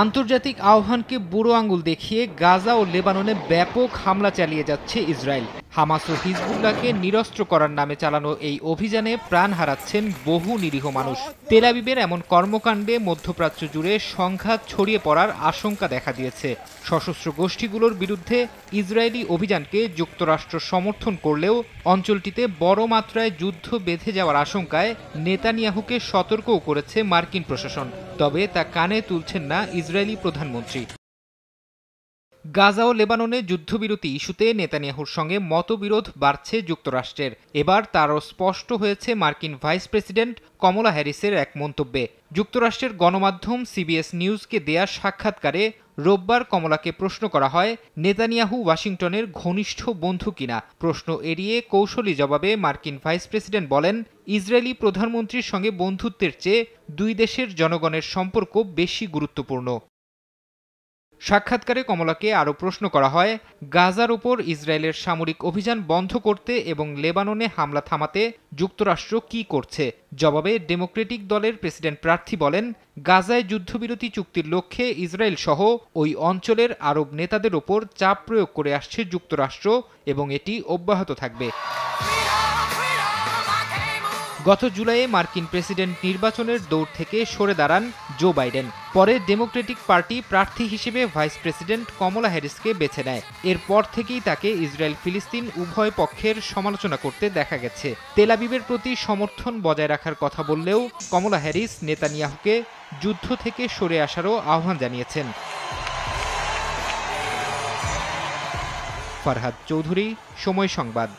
আন্তর্জাতিক আহ্বানকে বুড়ো আঙুল দেখিয়ে গাজা ও লেবাননে ব্যাপক হামলা চালিয়ে যাচ্ছে ইসরায়েল। হামাস ও হিজবুল্লাহকে নিরস্ত্র করার নামে চালানো এই অভিযানে প্রাণ হারাচ্ছেন বহু নিরীহ মানুষ। তেল আবিবের এমন কর্মকাণ্ডে মধ্যপ্রাচ্য জুড়ে সংঘাত ছড়িয়ে পড়ার আশঙ্কা দেখা দিয়েছে। সশস্ত্র গোষ্ঠীগুলোর বিরুদ্ধে ইসরায়েলি অভিযানকে যুক্তরাষ্ট্র সমর্থন করলেও অঞ্চলটিতে বড় মাত্রায় যুদ্ধ বেঁধে যাওয়ার আশঙ্কায় নেতানিয়াহুকে সতর্কও করেছে মার্কিন প্রশাসন। তবে তা কানে তুলছেন না ইসরায়েলি প্রধানমন্ত্রী। গাজা ও লেবাননে যুদ্ধবিরতি ইস্যুতে নেতানিয়াহুর সঙ্গে মতবিরোধ বাড়ছে যুক্তরাষ্ট্রের। এবার তারও স্পষ্ট হয়েছে মার্কিন ভাইস প্রেসিডেন্ট কমলা হ্যারিসের এক মন্তব্যে। যুক্তরাষ্ট্রের গণমাধ্যম সিবিএস নিউজকে দেয়া সাক্ষাৎকারে রোববার কমলাকে প্রশ্ন করা হয়, নেতানিয়াহু ওয়াশিংটনের ঘনিষ্ঠ বন্ধু কিনা। প্রশ্ন এড়িয়ে কৌশলী জবাবে মার্কিন ভাইস প্রেসিডেন্ট বলেন, ইসরায়েলি প্রধানমন্ত্রীর সঙ্গে বন্ধুত্বের চেয়ে দুই দেশের জনগণের সম্পর্ক বেশি গুরুত্বপূর্ণ। সাক্ষাৎকারে কমলাকে আরও প্রশ্ন করা হয়, গাজার উপর ইসরায়েলের সামরিক অভিযান বন্ধ করতে এবং লেবাননে হামলা থামাতে যুক্তরাষ্ট্র কি করছে। জবাবে ডেমোক্রেটিক দলের প্রেসিডেন্ট প্রার্থী বলেন, গাজায় যুদ্ধবিরতি চুক্তির লক্ষ্যে ইসরায়েল সহ ওই অঞ্চলের আরব নেতাদের ওপর চাপ প্রয়োগ করে আসছে যুক্তরাষ্ট্র এবং এটি অব্যাহত থাকবে। গত জুলাইয়ে মার্কিন প্রেসিডেন্ট নির্বাচনের দৌড় থেকে সরে দাঁড়ান জো বাইডেন। পরে ডেমোক্রেটিক পার্টি প্রার্থী হিসেবে ভাইস প্রেসিডেন্ট কমলা হ্যারিসকে বেছে নেয়। এরপর থেকেই তাকে ইসরায়েল ফিলিস্তিন উভয় পক্ষের সমালোচনা করতে দেখা গেছে। তেল আবিবের প্রতি সমর্থন বজায় রাখার কথা বললেও কমলা হ্যারিস নেতানিয়াহুকে যুদ্ধ থেকে সরে আসারও আহ্বান জানিয়েছেন। ফারহাদ চৌধুরী, সময় সংবাদ।